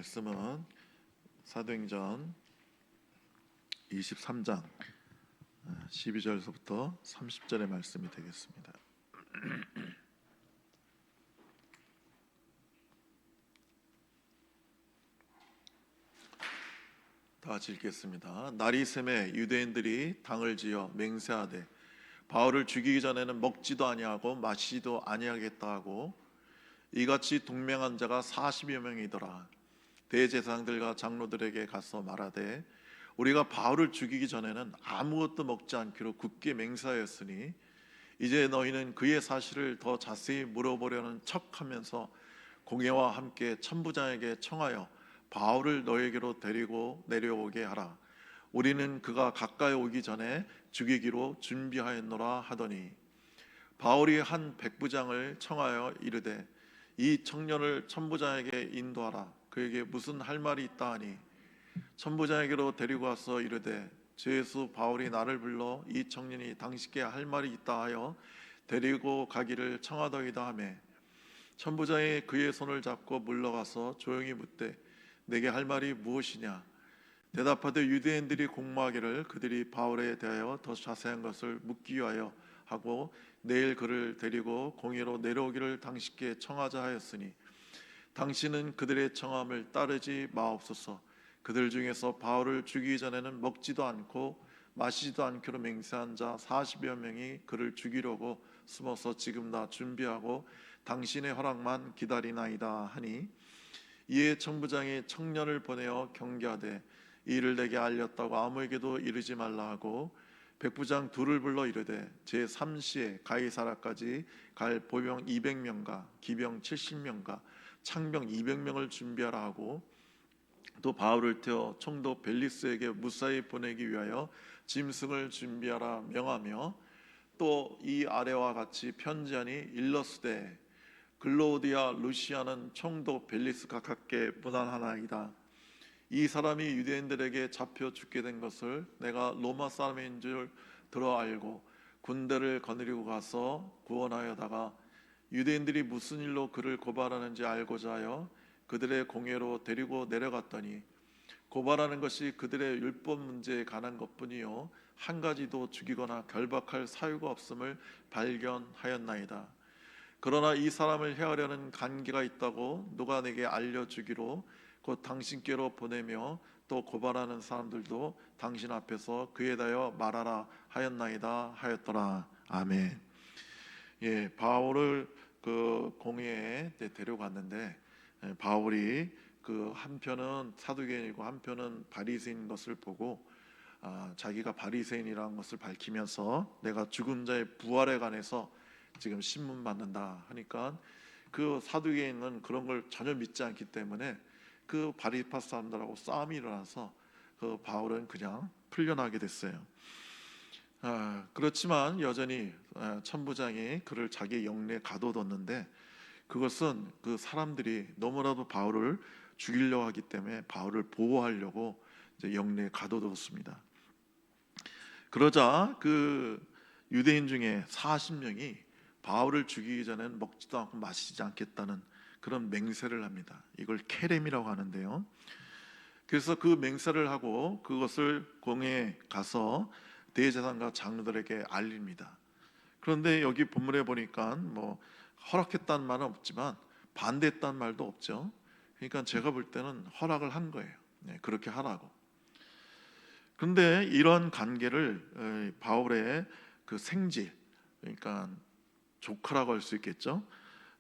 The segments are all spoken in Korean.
말씀은 사도행전 23장 12절서부터 30절의 말씀이 되겠습니다. 다 같이 읽겠습니다. 날이 새매 유대인들이 당을 지어 맹세하되 바울을 죽이기 전에는 먹지도 아니하고 마시지도 아니하겠다 하고 이같이 동맹한 자가 40여 명이더라. 대제사장들과 장로들에게 가서 말하되 우리가 바울을 죽이기 전에는 아무것도 먹지 않기로 굳게 맹세하였으니 이제 너희는 그의 사실을 더 자세히 물어보려는 척하면서 공회와 함께 천부장에게 청하여 바울을 너희에게로 데리고 내려오게 하라. 우리는 그가 가까이 오기 전에 죽이기로 준비하였노라 하더니 바울이 한 백부장을 청하여 이르되 이 청년을 천부장에게 인도하라. 그에게 무슨 할 말이 있다 하니 천부장에게로 데리고 와서 이르되 제수 바울이 나를 불러 이 청년이 당신께 할 말이 있다 하여 데리고 가기를 청하더이다 하매 천부장이 그의 손을 잡고 물러가서 조용히 묻되 내게 할 말이 무엇이냐. 대답하되 유대인들이 공모하기를 그들이 바울에 대하여 더 자세한 것을 묻기 위하여 하고 내일 그를 데리고 공회로 내려오기를 당신께 청하자 하였으니 당신은 그들의 청함을 따르지 마옵소서. 그들 중에서 바울을 죽이기 전에는 먹지도 않고 마시지도 않기로 맹세한 자 40여 명이 그를 죽이려고 숨어서 지금 다 준비하고 당신의 허락만 기다리나이다 하니 이에 천부장이 청년을 보내어 경계하되 이 일을 내게 알렸다고 아무에게도 이르지 말라 하고 백부장 둘을 불러 이르되 제3시에 가이사라까지 갈 보병 200명과 기병 70명과 창병 200명을 준비하라 하고 또 바울을 태워 총독 벨리스에게 무사히 보내기 위하여 짐승을 준비하라 명하며 또 이 아래와 같이 편지하니 일러스되 글로우디아 루시아는 총독 벨리스 각하께 문안하나이다. 이 사람이 유대인들에게 잡혀 죽게 된 것을 내가 로마 사람인 줄 들어 알고 군대를 거느리고 가서 구원하여다가 유대인들이 무슨 일로 그를 고발하는지 알고자 하여 그들의 공회로 데리고 내려갔더니 고발하는 것이 그들의 율법 문제에 관한 것뿐이요 한 가지도 죽이거나 결박할 사유가 없음을 발견하였나이다. 그러나 이 사람을 해하려는 간계가 있다고 누가 내게 알려주기로 곧 당신께로 보내며 또 고발하는 사람들도 당신 앞에서 그에 대하여 말하라 하였나이다 하였더라. 아멘. 예, 바울을 그 공회에 데려갔는데 바울이 그 한편은 사두개인이고 한편은 바리새인인 것을 보고 자기가 바리새인이라는 것을 밝히면서 내가 죽은 자의 부활에 관해서 지금 신문 받는다 하니까 그 사두개인은 그런 걸 전혀 믿지 않기 때문에 그 바리파 사람들하고 싸움이 일어나서 그 바울은 그냥 풀려나게 됐어요. 그렇지만 여전히 천부장이 그를 자기 영내에 가둬뒀는데 그것은 그 사람들이 너무나도 바울을 죽이려고 하기 때문에 바울을 보호하려고 이제 영내에 가둬뒀습니다. 그러자 그 유대인 중에 40명이 바울을 죽이기 전에는 먹지도 않고 마시지 않겠다는 그런 맹세를 합니다. 이걸 케렘이라고 하는데요. 그래서 그 맹세를 하고 그것을 공회에 가서 대제사장과 장로들에게 알립니다. 그런데 여기 본문에 보니까 뭐 허락했다는 말은 없지만 반대했다는 말도 없죠. 그러니까 제가 볼 때는 허락을 한 거예요. 그렇게 하라고. 그런데 이런 관계를 바울의 그 생질, 그러니까 조카라고 할 수 있겠죠.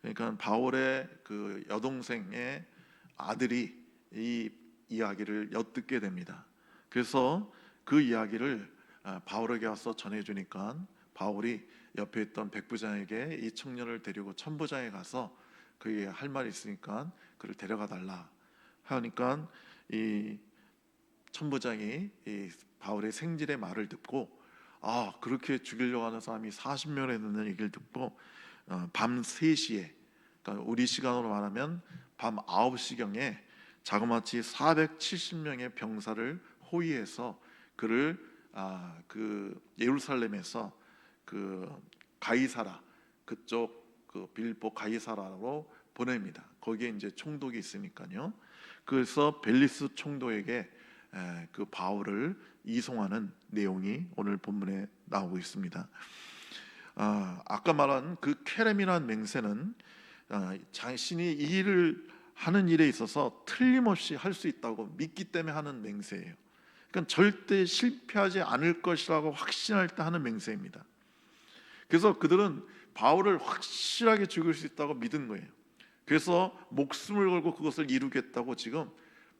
그러니까 바울의 그 여동생의 아들이 이 이야기를 엿듣게 됩니다. 그래서 그 이야기를 바울에게 와서 전해주니까 바울이 옆에 있던 백부장에게 이 청년을 데리고 천부장에 가서 그에게 할 말이 있으니까 그를 데려가 달라 하니까 이 천부장이 이 바울의 생질의 말을 듣고 그렇게 죽이려고 하는 사람이 40명에 있는 얘기를 듣고 밤 3시에 그러니까 우리 시간으로 말하면 밤 9시경에 자그마치 470명의 병사를 호위해서 그를 그 예루살렘에서 그 가이사라 그쪽 그 빌보 가이사라로 보냅니다. 거기에 이제 총독이 있으니까요. 그래서 벨리스 총독에게 그 바울을 이송하는 내용이 오늘 본문에 나오고 있습니다. 아까 말한 그 케렘이라는 맹세는 자신이 이 일을 하는 일에 있어서 틀림없이 할 수 있다고 믿기 때문에 하는 맹세예요. 그러니까 절대 실패하지 않을 것이라고 확신할 때 하는 맹세입니다. 그래서 그들은 바울을 확실하게 죽일 수 있다고 믿은 거예요. 그래서 목숨을 걸고 그것을 이루겠다고 지금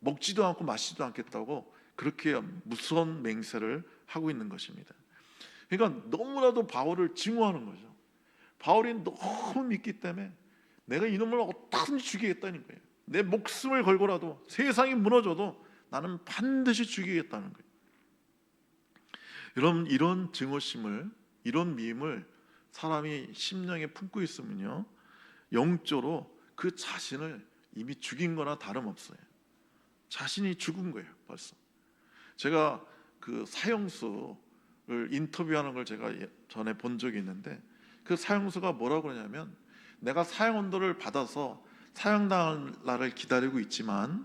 먹지도 않고 마시지도 않겠다고 그렇게 무서운 맹세를 하고 있는 것입니다. 그러니까 너무나도 바울을 증오하는 거죠. 바울이 너무 믿기 때문에 내가 이놈을 어떻게든지 죽이겠다는 거예요. 내 목숨을 걸고라도 세상이 무너져도 나는 반드시 죽이겠다는 거예요. 여러분, 이런 증오심을, 이런 미움을 사람이 심령에 품고 있으면요, 영적으로 그 자신을 이미 죽인 거나 다름없어요. 자신이 죽은 거예요, 벌써. 제가 그 사형수를 인터뷰하는 걸 제가 전에 본 적이 있는데, 그 사형수가 뭐라고 그러냐면, 내가 사형 언도를 받아서 사형당할 날을 기다리고 있지만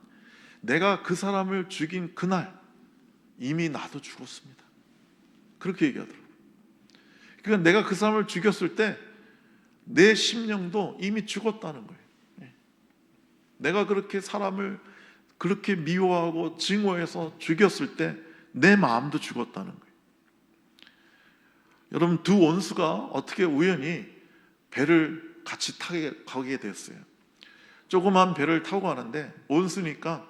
내가 그 사람을 죽인 그날 이미 나도 죽었습니다. 그렇게 얘기하더라고요. 그러니까 내가 그 사람을 죽였을 때 내 심령도 이미 죽었다는 거예요. 내가 그렇게 사람을 그렇게 미워하고 증오해서 죽였을 때 내 마음도 죽었다는 거예요. 여러분, 두 원수가 어떻게 우연히 배를 같이 가게 됐어요. 조그만 배를 타고 가는데 원수니까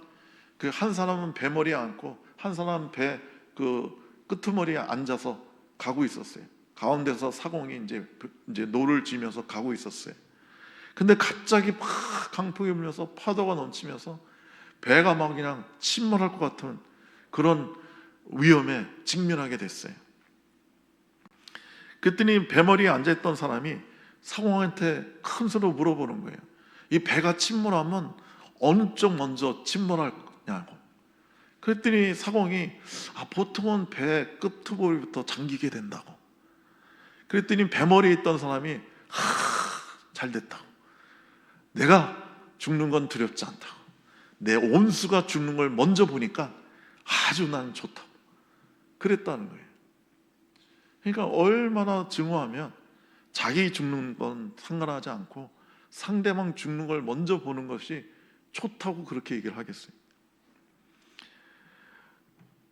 그 한 사람은 배머리에 앉고 한 사람은 배 그 끄트머리에 앉아서 가고 있었어요. 가운데서 사공이 이제 노를 지면서 가고 있었어요. 근데 갑자기 막 강풍이 불면서 파도가 넘치면서 배가 막 그냥 침몰할 것 같은 그런 위험에 직면하게 됐어요. 그랬더니 배머리에 앉아있던 사람이 사공한테 큰 소리로 물어보는 거예요. 이 배가 침몰하면 어느 쪽 먼저 침몰할 거냐고. 그랬더니 사공이 보통은 배 끝머리부터 잠기게 된다고. 그랬더니 배머리에 있던 사람이 잘 됐다고. 내가 죽는 건 두렵지 않다고. 내 온수가 죽는 걸 먼저 보니까 아주 난 좋다고. 그랬다는 거예요. 그러니까 얼마나 증오하면 자기 죽는 건 상관하지 않고 상대방 죽는 걸 먼저 보는 것이 좋다고 그렇게 얘기를 하겠어요.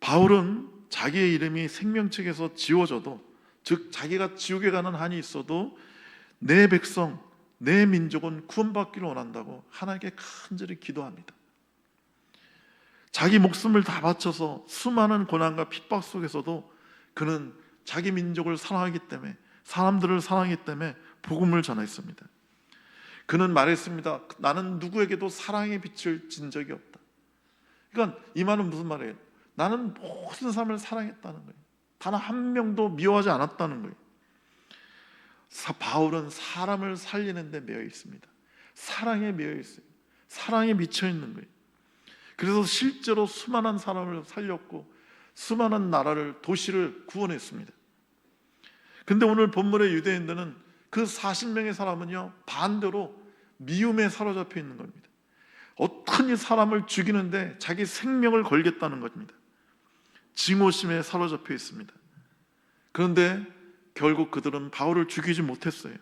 바울은 자기의 이름이 생명책에서 지워져도, 즉 자기가 지옥에 가는 한이 있어도 내 백성, 내 민족은 구원받기를 원한다고 하나님께 간절히 기도합니다. 자기 목숨을 다 바쳐서 수많은 고난과 핍박 속에서도 그는 자기 민족을 사랑하기 때문에, 사람들을 사랑하기 때문에 복음을 전했습니다. 그는 말했습니다. 나는 누구에게도 사랑의 빛을 진 적이 없다. 그러니까 이 말은 무슨 말이에요? 나는 모든 사람을 사랑했다는 거예요. 단 한 명도 미워하지 않았다는 거예요. 바울은 사람을 살리는 데 매여 있습니다. 사랑에 매여 있어요. 사랑에 미쳐 있는 거예요. 그래서 실제로 수많은 사람을 살렸고 수많은 나라를, 도시를 구원했습니다. 근데 오늘 본문의 유대인들은 그 40명의 사람은요, 반대로 미움에 사로잡혀 있는 겁니다. 어떻게 사람을 죽이는데 자기 생명을 걸겠다는 겁니다. 증오심에 사로잡혀 있습니다. 그런데 결국 그들은 바울을 죽이지 못했어요.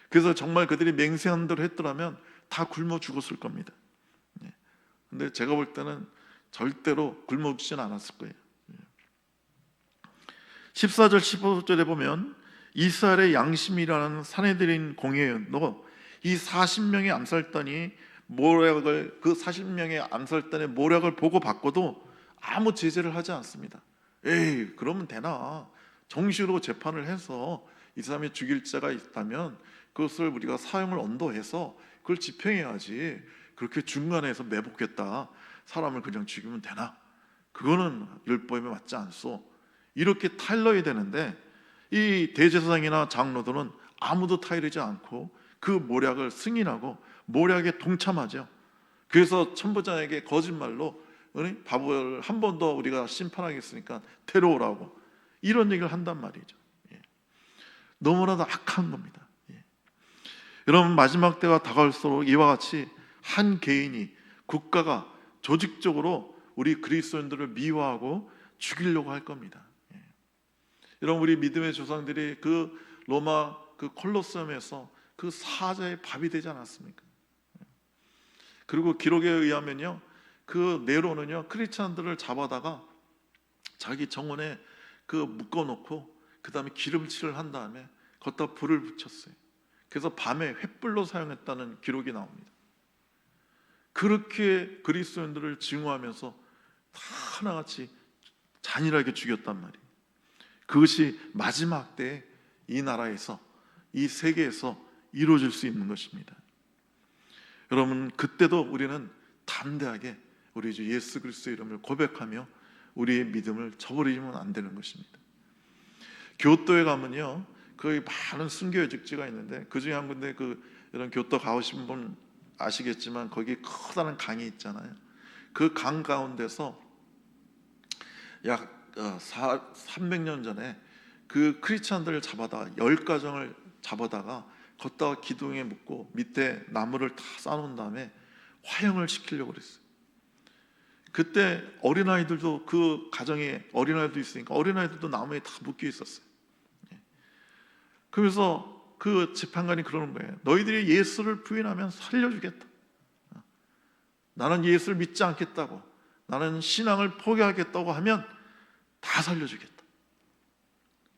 그래서 정말 그들이 맹세한 대로 했더라면 다 굶어 죽었을 겁니다. 근데 제가 볼 때는 절대로 굶어 죽지는 않았을 거예요. 14절 15절에 보면 이스라엘의 양심이라는 사내들인 공회원도 이 40명의 암살단이 모략을, 그 40명의 암살단의 모략을 보고 받고도 아무 제재를 하지 않습니다. 에이, 그러면 되나? 정식으로 재판을 해서 이 사람이 죽일 자가 있다면 그것을 우리가 사형을 언도해서 그걸 집행해야지. 그렇게 중간에서 매복했다 사람을 그냥 죽이면 되나? 그거는 율법에 맞지 않소. 이렇게 타일러야 되는데 이 대제사장이나 장로들은 아무도 타이르지 않고 그 모략을 승인하고 모략에 동참하죠. 그래서 천부장에게 거짓말로 바보를 한 번 더 우리가 심판하겠으니까 데려오라고 이런 얘기를 한단 말이죠. 너무나도 악한 겁니다. 여러분, 마지막 때가 다가올수록 이와 같이 한 개인이, 국가가 조직적으로 우리 그리스도인들을 미워하고 죽이려고 할 겁니다. 여러분, 우리 믿음의 조상들이 그 로마 그 콜로세움에서 그 사자의 밥이 되지 않았습니까? 그리고 기록에 의하면요, 그 네로는요 크리스찬들을 잡아다가 자기 정원에 그 묶어놓고 그 다음에 기름칠을 한 다음에 걷다 불을 붙였어요. 그래서 밤에 횃불로 사용했다는 기록이 나옵니다. 그렇게 그리스도인들을 증오하면서 다 하나같이 잔인하게 죽였단 말이에요. 그것이 마지막 때에 이 나라에서, 이 세계에서 이루어질 수 있는 것입니다. 여러분, 그때도 우리는 담대하게 우리 주 예수 그리스도의 이름을 고백하며 우리의 믿음을 저버리면 안 되는 것입니다. 교토에 가면요, 거기 많은 순교의식지가 있는데 그 중에 한 군데, 이런 교토 가보신 분 아시겠지만 거기 커다란 강이 있잖아요. 그 강 가운데서 약 300년 전에 그 크리스찬들을 잡아다가 10가정을 잡아다가 걷다가 기둥에 묶고 밑에 나무를 다 쌓아놓은 다음에 화형을 시키려고 그랬어요. 그때 어린아이들도, 그 가정에 어린아이들도 있으니까 어린아이들도 나무에 다 묶여 있었어요. 그래서 그 재판관이 그러는 거예요. 너희들이 예수를 부인하면 살려주겠다. 나는 예수를 믿지 않겠다고, 나는 신앙을 포기하겠다고 하면 다 살려주겠다.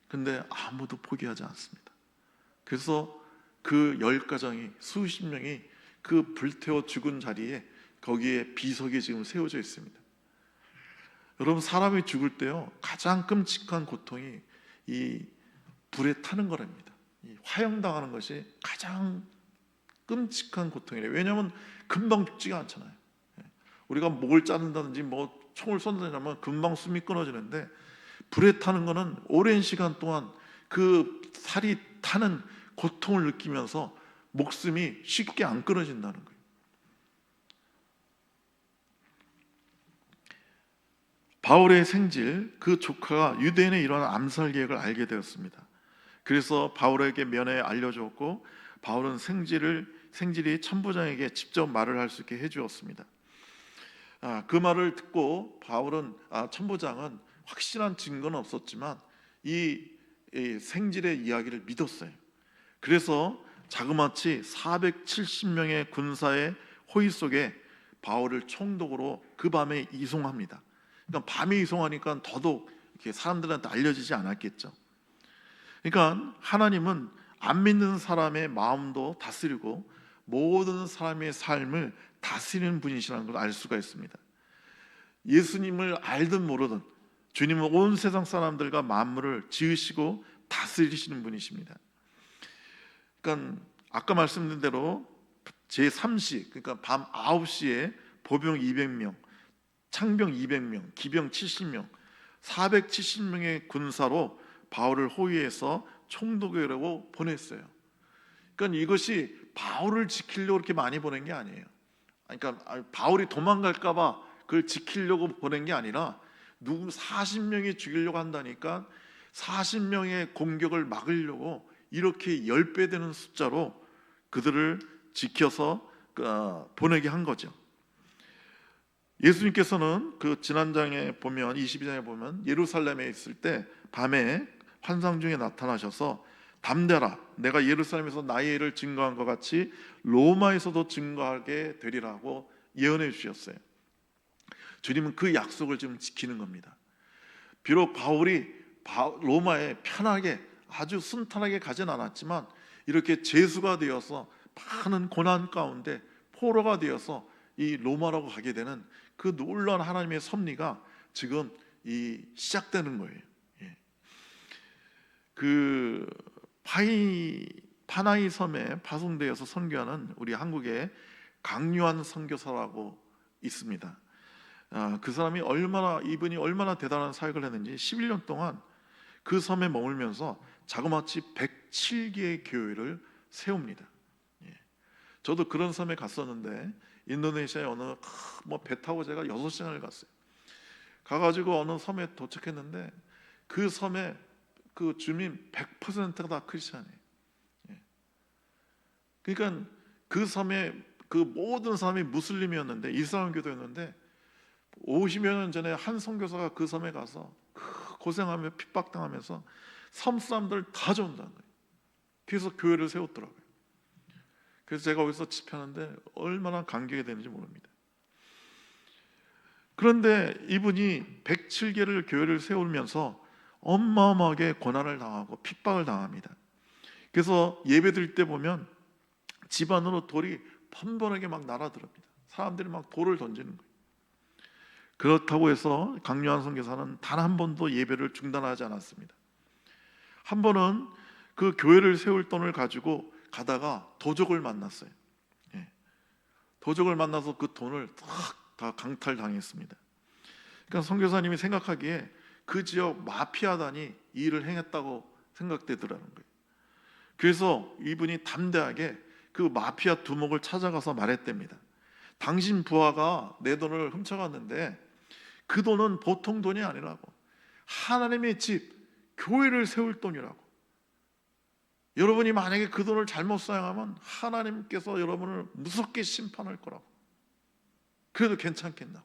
근데 아무도 포기하지 않습니다. 그래서 그 10가정이, 수십 명이 그 불태워 죽은 자리에, 거기에 비석이 지금 세워져 있습니다. 여러분, 사람이 죽을 때요 가장 끔찍한 고통이 이 불에 타는 거랍니다. 이 화형당하는 것이 가장 끔찍한 고통이래요. 왜냐하면 금방 죽지가 않잖아요. 우리가 목을 자른다든지 뭐 총을 쏜다든지 하면 금방 숨이 끊어지는데, 불에 타는 거는 오랜 시간 동안 그 살이 타는 고통을 느끼면서 목숨이 쉽게 안 끊어진다는 거예요. 바울의 생질, 그 조카가 유대인의 이러한 암살 계획을 알게 되었습니다. 그래서 바울에게 면회 알려주었고, 바울은 생질이 천부장에게 직접 말을 할 수 있게 해주었습니다. 그 말을 듣고 바울은, 천부장은 확실한 증거는 없었지만 이 생질의 이야기를 믿었어요. 그래서 자그마치 470명의 군사의 호위 속에 바울을 총독으로 그 밤에 이송합니다. 그러니까 밤에 이송하니까 더더욱 이렇게 사람들한테 알려지지 않았겠죠. 그러니까 하나님은 안 믿는 사람의 마음도 다스리고 모든 사람의 삶을 다스리는 분이시라는 걸 알 수가 있습니다. 예수님을 알든 모르든 주님은 온 세상 사람들과 만물을 지으시고 다스리시는 분이십니다. 그러니까 아까 말씀드린 대로 제3시, 그러니까 밤 9시에 보병 200명, 창병 200명, 기병 70명, 470명의 군사로 바울을 호위해서 총독이라고 보냈어요. 그러니까 이것이 바울을 지키려고 그렇게 많이 보낸 게 아니에요. 그러니까 바울이 도망갈까 봐 그걸 지키려고 보낸 게 아니라, 누구 40명이 죽이려고 한다니까 40명의 공격을 막으려고 이렇게 10배 되는 숫자로 그들을 지켜서 보내게 한 거죠. 예수님께서는 그 지난장에 보면, 22장에 보면 예루살렘에 있을 때 밤에 환상 중에 나타나셔서 담대라, 내가 예루살렘에서 나의 일을 증거한 것 같이 로마에서도 증거하게 되리라고 예언해 주셨어요. 주님은 그 약속을 지금 지키는 겁니다. 비록 바울이 로마에 편하게, 아주 순탄하게 가진 않았지만 이렇게 제수가 되어서 많은 고난 가운데 포로가 되어서 이 로마라고 가게 되는 그 놀라운 하나님의 섭리가 지금 시작되는 거예요. 그 파나이 섬에 파송되어서 선교하는 우리 한국의 강요한 선교사라고 있습니다. 그 사람이 이분이 얼마나 대단한 사역을 했는지 11년 동안 그 섬에 머물면서 자그마치 107개의 교회를 세웁니다. 저도 그런 섬에 갔었는데, 인도네시아의 어느 배 타고 제가 6시간을 갔어요. 가가지고 어느 섬에 도착했는데 그 섬에 그 주민 100%가 다 크리스찬이에요. 그러니까 그 섬에 그 모든 사람이 무슬림이었는데, 이슬람교도였는데 50여 년 전에 한 선교사가 그 섬에 가서 고생하며 핍박당하면서 섬 사람들 다 전도한 거예요. 그래서 교회를 세웠더라고요. 그래서 제가 거기서 집회하는데 얼마나 감격이 되는지 모릅니다. 그런데 이분이 107개를 교회를 세우면서 어마어마하게 고난을 당하고 핍박을 당합니다. 그래서 예배 드릴 때 보면 집 안으로 돌이 번번하게 막 날아들어옵니다. 사람들이 막 돌을 던지는 거예요. 그렇다고 해서 강요한 선교사는 단 한 번도 예배를 중단하지 않았습니다. 한 번은 그 교회를 세울 돈을 가지고 가다가 도적을 만났어요. 도적을 만나서 그 돈을 다 강탈당했습니다. 그러니까 선교사님이 생각하기에 그 지역 마피아단이 이 일을 행했다고 생각되더라는 거예요. 그래서 이분이 담대하게 그 마피아 두목을 찾아가서 말했답니다. 당신 부하가 내 돈을 훔쳐갔는데 그 돈은 보통 돈이 아니라고, 하나님의 집, 교회를 세울 돈이라고. 여러분이 만약에 그 돈을 잘못 사용하면 하나님께서 여러분을 무섭게 심판할 거라고. 그래도 괜찮겠나?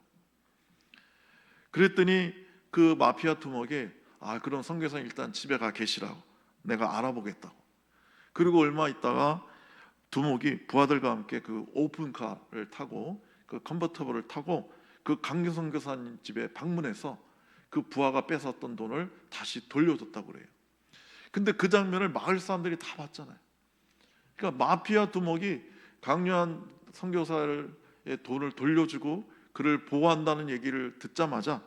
그랬더니 그 마피아 두목이 그럼 선교사님 일단 집에 가 계시라고, 내가 알아보겠다고. 그리고 얼마 있다가 두목이 부하들과 함께 그 오픈카를 타고, 그 컨버터블을 타고 그 강경 선교사님 집에 방문해서 그 부하가 뺏었던 돈을 다시 돌려줬다고 그래요. 근데 그 장면을 마을 사람들이 다 봤잖아요. 그러니까 마피아 두목이 강요한 선교사의 돈을 돌려주고 그를 보호한다는 얘기를 듣자마자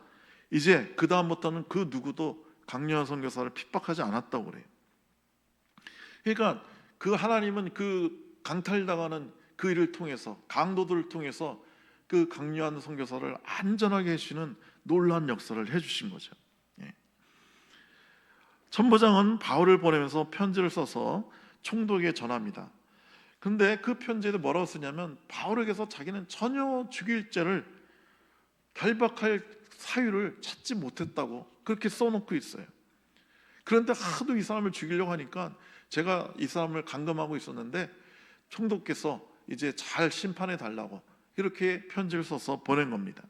이제 그 다음부터는 그 누구도 강요한 선교사를 핍박하지 않았다고 그래요. 그러니까 그 하나님은 그 강탈당하는 그 일을 통해서, 강도들을 통해서 그 강요한 선교사를 안전하게 해주시는 놀라운 역사를 해주신 거죠. 천부장은 바울을 보내면서 편지를 써서 총독에게 전합니다. 근데 그 편지에도 뭐라고 쓰냐면 바울에게서 자기는 전혀 죽일 죄를 결박할 사유를 찾지 못했다고 그렇게 써놓고 있어요. 그런데 하도 이 사람을 죽이려고 하니까 제가 이 사람을 감금하고 있었는데 총독께서 이제 잘 심판해 달라고 이렇게 편지를 써서 보낸 겁니다.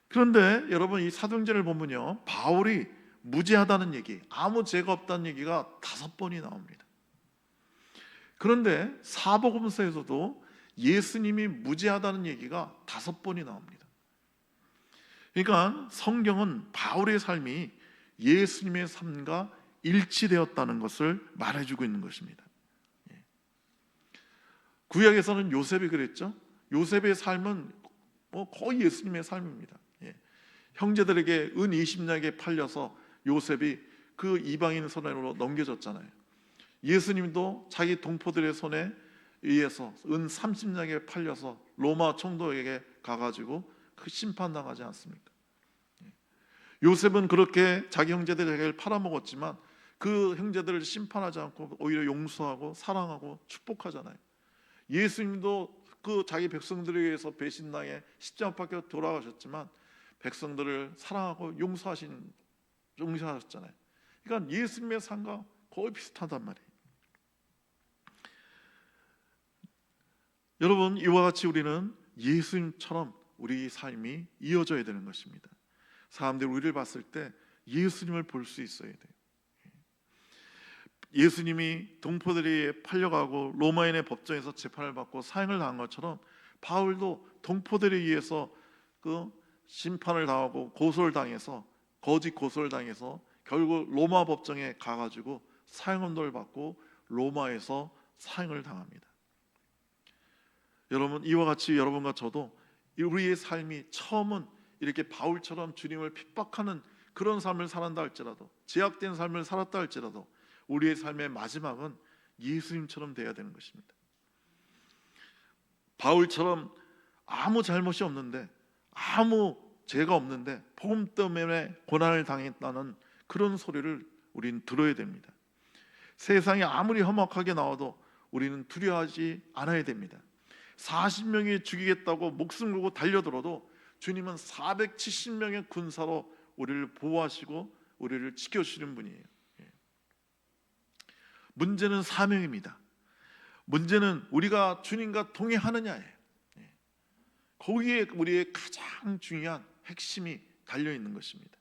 그런데 여러분, 이 사도행전을 보면요, 바울이 무죄하다는 얘기, 아무 죄가 없다는 얘기가 5번이 나옵니다. 그런데 사복음서에서도 예수님이 무죄하다는 얘기가 5번이 나옵니다. 그러니까 성경은 바울의 삶이 예수님의 삶과 일치되었다는 것을 말해주고 있는 것입니다. 구약에서는 요셉이 그랬죠. 요셉의 삶은 거의 예수님의 삶입니다. 형제들에게 은 20냥에 팔려서 요셉이 그 이방인 손으로 넘겨졌잖아요. 예수님도 자기 동포들의 손에 의해서 은 30냥에 팔려서 로마 총독에게 가가지고 그 심판당하지 않습니까? 요셉은 그렇게 자기 형제들에게 팔아먹었지만 그 형제들을 심판하지 않고 오히려 용서하고 사랑하고 축복하잖아요. 예수님도 그 자기 백성들에 의해서 배신당해 십자가 밖에 돌아가셨지만 백성들을 사랑하고 용서하셨잖아요. 그러니까 예수님의 삶과 거의 비슷하단 말이에요. 여러분, 이와 같이 우리는 예수님처럼 우리 삶이 이어져야 되는 것입니다. 사람들이 우리를 봤을 때 예수님을 볼 수 있어야 돼요. 예수님이 동포들이 팔려가고 로마인의 법정에서 재판을 받고 사형을 당한 것처럼 바울도 동포들에 의해서 그 심판을 당하고 고소를 당해서, 거짓 고소를 당해서 결국 로마 법정에 가가지고 사형을 받고 로마에서 사형을 당합니다. 여러분, 이와 같이 여러분과 저도 우리의 삶이 처음은 이렇게 바울처럼 주님을 핍박하는 그런 삶을 살았다 할지라도, 제약된 삶을 살았다 할지라도 우리의 삶의 마지막은 예수님처럼 되어야 되는 것입니다. 바울처럼 아무 잘못이 없는데, 아무 죄가 없는데 복음 때문에 고난을 당했다는 그런 소리를 우리는 들어야 됩니다. 세상이 아무리 험악하게 나와도 우리는 두려워하지 않아야 됩니다. 40명이 죽이겠다고 목숨 걸고 달려들어도 주님은 470명의 군사로 우리를 보호하시고 우리를 지켜주시는 분이에요. 문제는 사명입니다. 문제는 우리가 주님과 동행하느냐예요. 거기에 우리의 가장 중요한 핵심이 달려 있는 것입니다.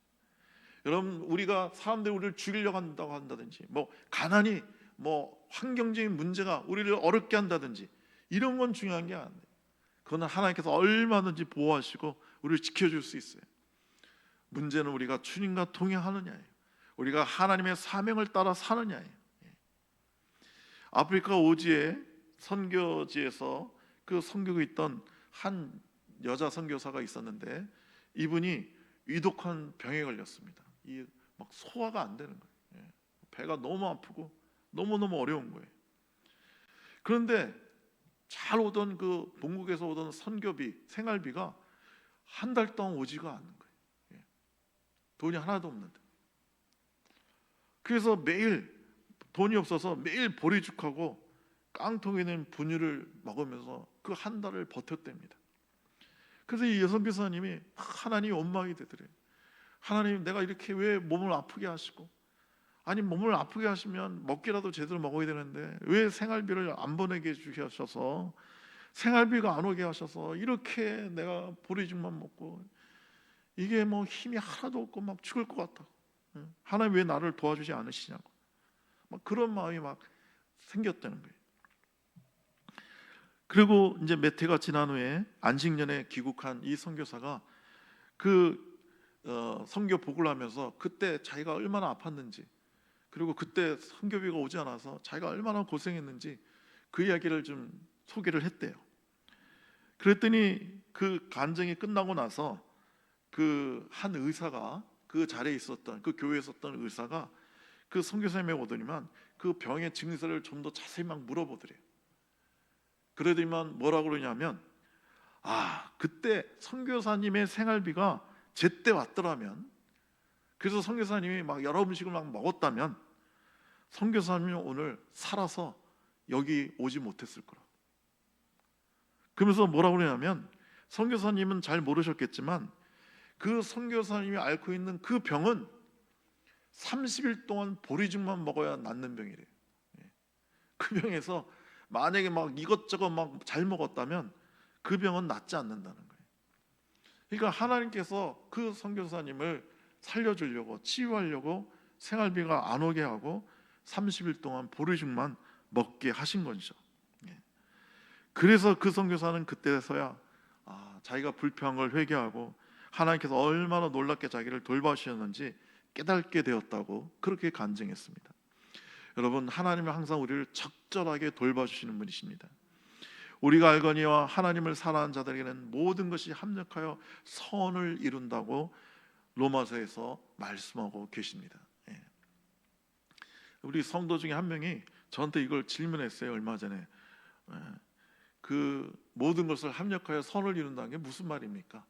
여러분, 우리가 사람들이 우리를 죽이려고 한다고 한다든지, 가난이, 환경적인 문제가 우리를 어렵게 한다든지, 이런 건 중요한 게 아니에요. 그건 하나님께서 얼마든지 보호하시고 우리를 지켜줄 수 있어요. 문제는 우리가 주님과 동행하느냐예요. 우리가 하나님의 사명을 따라 사느냐예요. 아프리카 오지의 선교지에서 그 선교가 있던 한 여자 선교사가 있었는데, 이분이 위독한 병에 걸렸습니다. 막 소화가 안 되는 거예요. 배가 너무 아프고 너무너무 어려운 거예요. 그런데 잘 오던 그 본국에서 오던 선교비, 생활비가 한 달 동안 오지가 않는 거예요. 돈이 하나도 없는데. 그래서 매일 돈이 없어서 매일 보리죽하고 깡통에 있는 분유를 먹으면서 그 한 달을 버텼답니다. 그래서 이 여선교사님이 하나님 원망이 되더래요. 하나님, 내가 이렇게 왜 몸을 아프게 하시고, 아니 몸을 아프게 하시면 먹기라도 제대로 먹어야 되는데 왜 생활비를 안 보내게 해주셔서, 생활비가 안 오게 하셔서 이렇게 내가 보리죽만 먹고 이게 힘이 하나도 없고 막 죽을 것 같다. 하나님 왜 나를 도와주지 않으시냐고 막 그런 마음이 막 생겼다는 거예요. 그리고 이제 몇 해가 지난 후에 안식년에 귀국한 이 선교사가 선교 복을 하면서 그때 자기가 얼마나 아팠는지, 그리고 그때 선교비가 오지 않아서 자기가 얼마나 고생했는지 그 이야기를 좀 소개를 했대요. 그랬더니 그 간증이 끝나고 나서 그 한 의사가, 그 자리에 있었던, 그 교회에 있었던 의사가 그 선교사님에 오더니만 그 병의 증세를 좀 더 자세히 막 물어보더래요. 그러더니만 뭐라고 그러냐면, 그때 선교사님의 생활비가 제때 왔더라면, 그래서 선교사님이 막 여러 음식을 막 먹었다면 선교사님이 오늘 살아서 여기 오지 못했을 거라. 그러면서 뭐라고 그러냐면, 선교사님은 잘 모르셨겠지만 그 선교사님이 앓고 있는 그 병은 30일 동안 보리죽만 먹어야 낫는 병이래요. 그 병에서 만약에 막 이것저것 막 잘 먹었다면 그 병은 낫지 않는다는 거예요. 그러니까 하나님께서 그 선교사님을 살려주려고, 치유하려고 생활비가 안 오게 하고 30일 동안 보리죽만 먹게 하신 거죠. 그래서 그 선교사는 그때서야 자기가 불평한 걸 회개하고 하나님께서 얼마나 놀랍게 자기를 돌봐주셨는지 깨닫게 되었다고 그렇게 간증했습니다. 여러분, 하나님은 항상 우리를 적절하게 돌봐주시는 분이십니다. 우리가 알거니와 하나님을 사랑하는 자들에게는 모든 것이 합력하여 선을 이룬다고 로마서에서 말씀하고 계십니다. 우리 성도 중에 한 명이 저한테 이걸 질문했어요. 얼마 전에. 그 모든 것을 합력하여 선을 이룬다는 게 무슨 말입니까?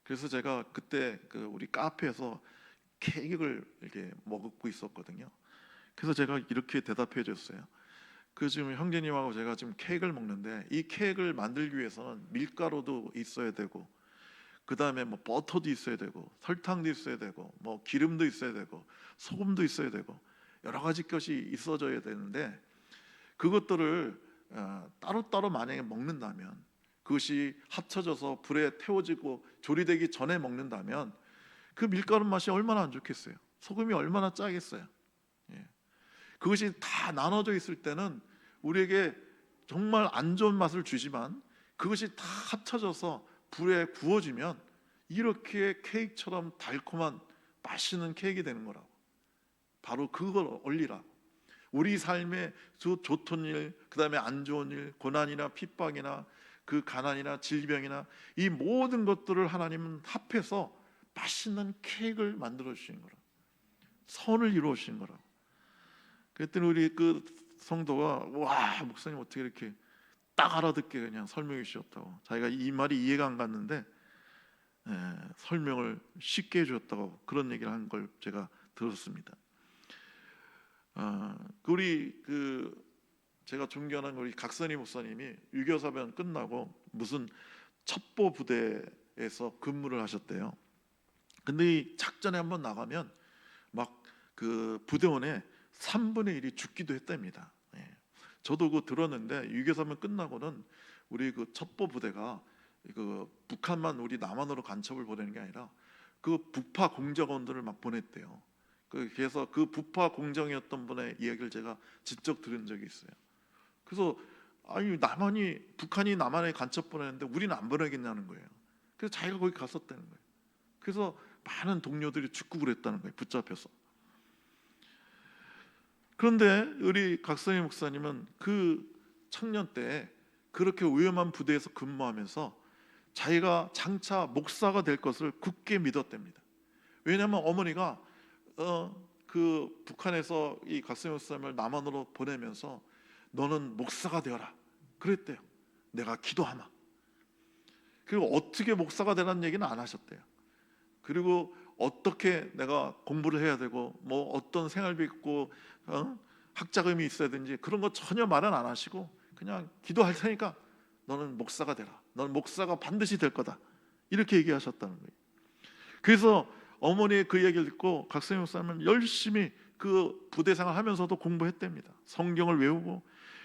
그래서 제가 그때 우리 카페에서 케이크를 이렇게 먹고 있었거든요. 그래서 제가 이렇게 대답해 줬어요. 지금 형제님하고 제가 지금 케이크를 먹는데, 이 케이크를 만들기 위해서는 밀가루도 있어야 되고, 그 다음에 버터도 있어야 되고, 설탕도 있어야 되고, 기름도 있어야 되고, 소금도 있어야 되고, 여러 가지 것이 있어져야 되는데, 그것들을 따로따로 만약에 먹는다면, 그것이 합쳐져서 불에 태워지고 조리되기 전에 먹는다면 그 밀가루 맛이 얼마나 안 좋겠어요. 소금이 얼마나 짜겠어요. 그것이 다 나눠져 있을 때는 우리에게 정말 안 좋은 맛을 주지만, 그것이 다 합쳐져서 불에 구워지면 이렇게 케이크처럼 달콤한 맛있는 케이크가 되는 거라고. 바로 그걸 올리라고. 우리 삶의 좋던 일, 그 다음에 안 좋은 일, 고난이나 핍박이나 그 가난이나 질병이나 이 모든 것들을 하나님은 합해서 맛있는 케이크를 만들어 주신 거라. 선을 이루어 주신 거라. 그랬더니 우리 그 성도가, 와, 목사님 어떻게 이렇게 딱 알아듣게 그냥 설명해 주셨다고. 자기가 이 말이 이해가 안 갔는데 설명을 쉽게 해주셨다고 그런 얘기를 한 걸 제가 들었습니다. 우리 제가 존경하는 우리 각선희 목사님이 유교사변 끝나고 무슨 첩보 부대에서 근무를 하셨대요. 근데 이 작전에 한번 나가면 막 그 부대원의 3분의 1이 죽기도 했답니다. 저도 그거 들었는데, 유교사변 끝나고는 우리 그 첩보 부대가 그 북한만 우리 남한으로 간첩을 보내는 게 아니라 그 북파 공작원들을 막 보냈대요. 그래서 그 북파 공정이었던 분의 이야기를 제가 직접 들은 적이 있어요. 그래서 아니 북한이 남한에 간첩 보내는데 우리는 안 보내겠냐는 거예요. 그래서 자기가 거기 갔었다는 거예요. 그래서 많은 동료들이 죽고 그랬다는 거예요. 붙잡혀서. 그런데 우리 각성희 목사님은 그 청년 때 그렇게 위험한 부대에서 근무하면서 자기가 장차 목사가 될 것을 굳게 믿었답니다. 왜냐하면 어머니가 그 북한에서 이 각성희 목사님을 남한으로 보내면서 너는 목사가 되어라 그랬대요. 내가 기도하마. 그리고 어떻게 목사가 되라는 얘기는 안 하셨대요. 그리고 어떻게 내가 공부를 해야 되고 뭐 어떤 생활비 있고 학자금이 있어야 되는지 그런 거 전혀 말은 안 하시고 그냥 기도할 테니까 너는 목사가 되라. 너는 목사가 반드시 될 거다. 이렇게 얘기하셨다는 거예요. 그래서 어머니의 그 얘기를 듣고 각성희 목사님은 열심히 그 부대 생활하면서도 공부했답니다. 성경을 외우고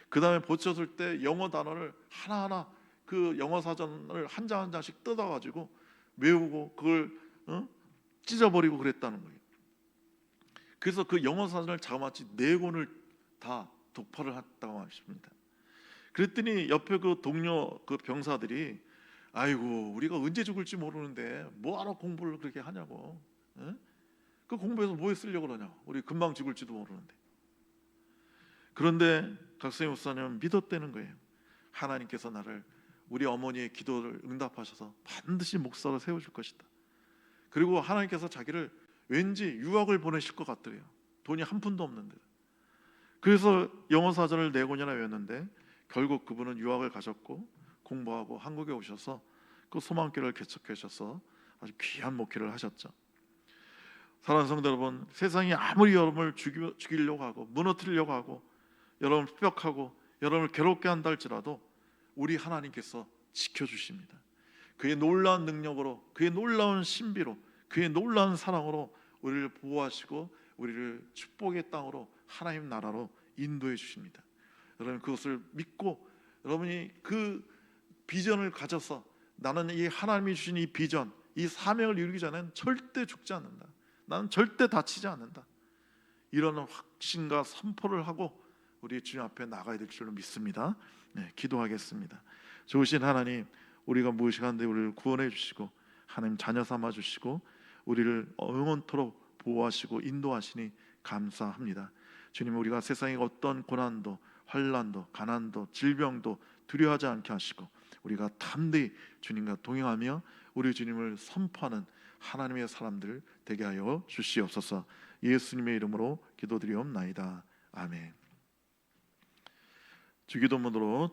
그 다음에 보쳤을 때 영어 단어를 하나하나 그 영어 사전을 한 장 한 장씩 뜯어가지고 외우고 그걸 찢어버리고 그랬다는 거예요. 그래서 그 영어 사전을 자그마치 4권을 다 독파를 했다고 하십니다. 그랬더니 옆에 그 동료 그 병사들이 아이고 우리가 언제 죽을지 모르는데 뭐하러 공부를 그렇게 하냐고. 그 공부해서 뭐에 쓰려고 그러냐. 우리 금방 죽을지도 모르는데. 그런데 각성희 목사님은 믿었다는 거예요. 하나님께서 나를 우리 어머니의 기도를 응답하셔서 반드시 목사로 세워줄 것이다. 그리고 하나님께서 자기를 왠지 유학을 보내실 것 같더래요. 돈이 한 푼도 없는데. 그래서 영어 사전을 4권이나 외웠는데 결국 그분은 유학을 가셨고 공부하고 한국에 오셔서 그 소망교회를 개척하셔서 아주 귀한 목회를 하셨죠. 사랑하는 성도 여러분, 세상이 아무리 여러분을 죽이려고 하고 무너뜨리려고 하고 여러분을 핍박하고 여러분을 괴롭게 한다 할지라도 우리 하나님께서 지켜주십니다. 그의 놀라운 능력으로, 그의 놀라운 신비로, 그의 놀라운 사랑으로 우리를 보호하시고 우리를 축복의 땅으로 하나님 나라로 인도해 주십니다. 여러분 그것을 믿고 여러분이 그 비전을 가져서 나는 이 하나님이 주신 이 비전, 이 사명을 이루기 전에는 절대 죽지 않는다. 나는 절대 다치지 않는다. 이런 확신과 선포를 하고 우리 주님 앞에 나가야 될 줄로 믿습니다. 네, 기도하겠습니다. 좋으신 하나님, 우리가 무엇이간데 우리를 구원해 주시고 하나님 자녀 삼아 주시고 우리를 영원토록 보호하시고 인도하시니 감사합니다. 주님, 우리가 세상의 어떤 고난도 환난도 가난도 질병도 두려워하지 않게 하시고 우리가 담대히 주님과 동행하며 우리 주님을 선포하는 하나님의 사람들 되게 하여 주시옵소서. 예수님의 이름으로 기도드리옵나이다. 아멘. 주기도문으로